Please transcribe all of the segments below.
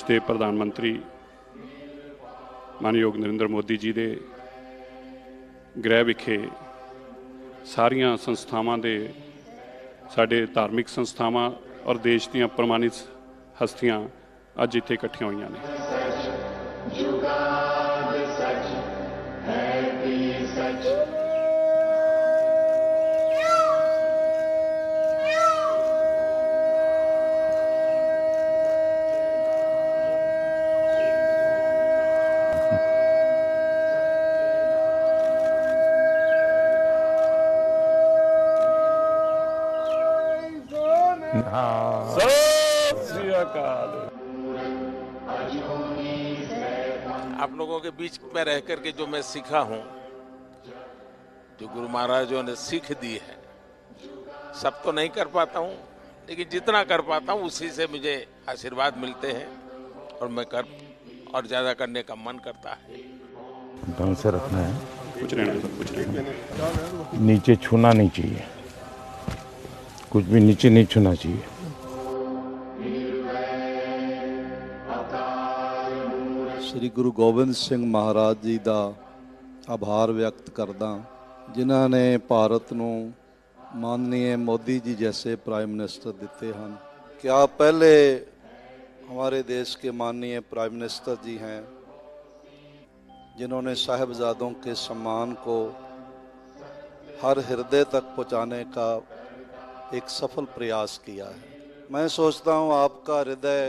देश के प्रधानमंत्री मानयोग नरेंद्र मोदी जी के गृह विखे सारिया संस्थावां दे साडे धार्मिक संस्थावां और देश दीयां प्रमाणित हस्तियां अज इत्थे इकट्ठियां होईयां ने। आप लोगों के बीच में रह करके जो मैं सीखा हूं, जो गुरु महाराजों ने सीख दी है, सब तो नहीं कर पाता हूं, लेकिन जितना कर पाता हूं उसी से मुझे आशीर्वाद मिलते हैं और मैं और ज्यादा करने का मन करता है। ढंग से रखना है, कुछ रहना, नीचे छूना नहीं चाहिए, कुछ भी नीचे नहीं छूना चाहिए। श्री गुरु गोबिंद सिंह महाराज जी का आभार व्यक्त करदा, जिन्हों ने भारत को माननीय मोदी जी जैसे प्राइम मिनिस्टर दिते हैं। क्या पहले हमारे देश के माननीय प्राइम मिनिस्टर जी हैं जिन्होंने साहिबजादों के सम्मान को हर हृदय तक पहुंचाने का एक सफल प्रयास किया है। मैं सोचता हूं आपका हृदय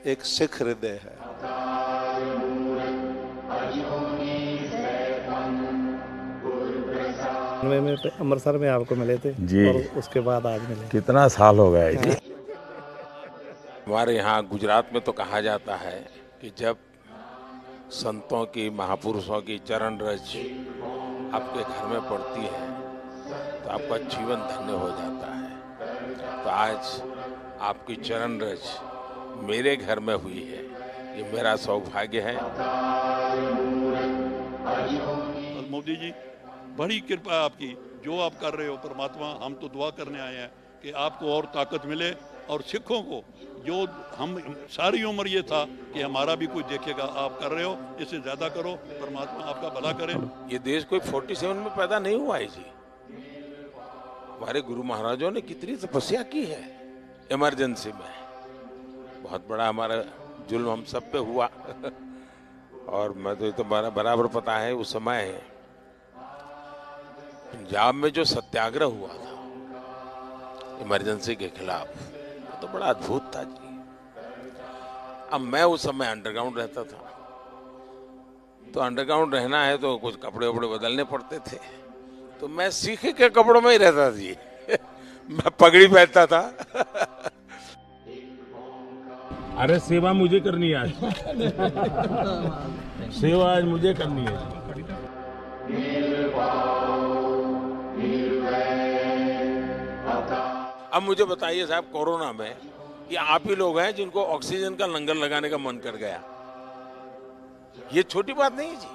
एक सिख हृदय है। में अमृतसर में आपको मिले थे जी, और उसके बाद आज मिले। कितना साल हो गया जी। हमारे यहाँ गुजरात में तो कहा जाता है कि जब संतों की, महापुरुषों की चरण रज आपके घर में पड़ती है तो आपका जीवन धन्य हो जाता है। तो आज आपकी चरण रज मेरे घर में हुई है, ये मेरा सौभाग्य है। मोदी जी, बड़ी कृपा है आपकी, जो आप कर रहे हो परमात्मा, हम तो दुआ करने आए हैं कि आपको और ताकत मिले और सिखों को, जो हम सारी उम्र ये था कि हमारा भी कोई देखेगा, आप कर रहे हो, इससे ज्यादा करो, परमात्मा आपका भला करे। ये देश कोई 47 में पैदा नहीं हुआ है जी। हमारे गुरु महाराजों ने कितनी तपस्या की है इमरजेंसी में। बहुत बड़ा हमारा जुल्म हम सब पे हुआ और मैं तो ये तो बराबर पता है, उस समय पंजाब में जो सत्याग्रह हुआ था इमरजेंसी के खिलाफ, वो तो बड़ा अद्भुत था जी। अब मैं उस समय अंडरग्राउंड रहता था, तो अंडरग्राउंड रहना है तो कुछ कपड़े वपड़े बदलने पड़ते थे, तो मैं सीखे के कपड़ों में ही रहता जी मैं पगड़ी पहनता था अरे सेवा मुझे करनी है आज सेवा आज मुझे करनी है। अब मुझे बताइए साहब, कोरोना में ये आप ही लोग हैं जिनको ऑक्सीजन का लंगर लगाने का मन कर गया। ये छोटी बात नहीं है जी।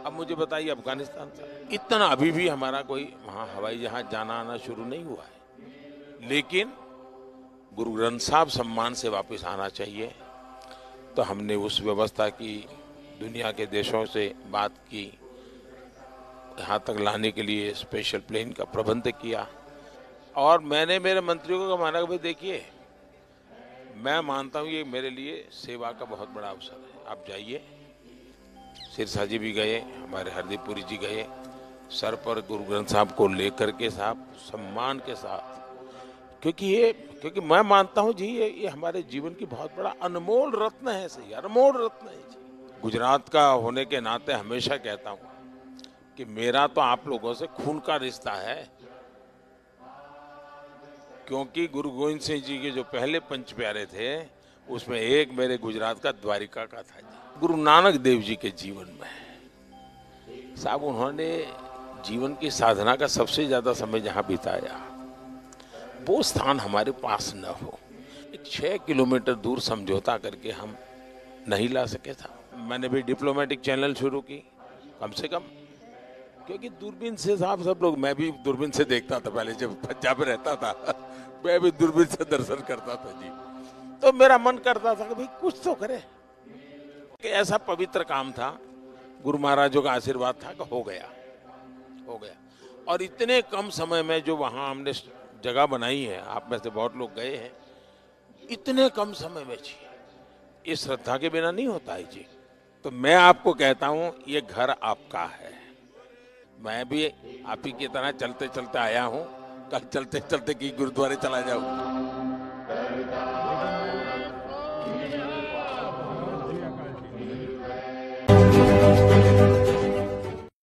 अब मुझे बताइए, अफगानिस्तान से इतना अभी भी हमारा कोई वहां हवाई जहाज जाना आना शुरू नहीं हुआ है, लेकिन गुरु ग्रंथ साहब सम्मान से वापस आना चाहिए। तो हमने उस व्यवस्था की, दुनिया के देशों से बात की, यहाँ तक लाने के लिए स्पेशल प्लेन का प्रबंध किया। और मैंने मेरे मंत्रियों को माना कि भाई देखिए, मैं मानता हूँ ये मेरे लिए सेवा का बहुत बड़ा अवसर है, आप जाइए। सिरसा जी भी गए, हमारे हरदीप पुरी जी गए, सर पर गुरु ग्रंथ साहब को लेकर के साहब सम्मान के साथ, क्योंकि मैं मानता हूँ जी ये हमारे जीवन की बहुत बड़ा अनमोल रत्न है। सही, अनमोल रत्न है जी। गुजरात का होने के नाते हमेशा कहता हूँ कि मेरा तो आप लोगों से खून का रिश्ता है, क्योंकि गुरु गोविंद सिंह जी के जो पहले पंच प्यारे थे उसमें एक मेरे गुजरात का द्वारिका का था जी। गुरु नानक देव जी के जीवन में साहब, उन्होंने जीवन की साधना का सबसे ज्यादा समय जहां बिताया, वो स्थान हमारे पास न हो। 6 किलोमीटर दूर समझौता करके हम नहीं ला सके था। मैंने भी डिप्लोमेटिक चैनल शुरू की, कम से कम, क्योंकि दूरबीन से साहब सब लोग, मैं भी दूरबीन से देखता था पहले जब पंजाब में रहता था मैं भी दूरबीन से दर्शन करता था जी। तो मेरा मन करता था कि भाई कुछ तो करे, कि ऐसा पवित्र काम था, गुरु महाराजों का आशीर्वाद था कि हो गया। और इतने कम समय में जो वहां हमने जगह बनाई है, आप में से बहुत लोग गए हैं, इतने कम समय में जी, ये श्रद्धा के बिना नहीं होता है जी। तो मैं आपको कहता हूं, ये घर आपका है। मैं भी आप ही की तरह चलते चलते आया हूं, कल चलते चलते की गुरुद्वारे चला जाऊं।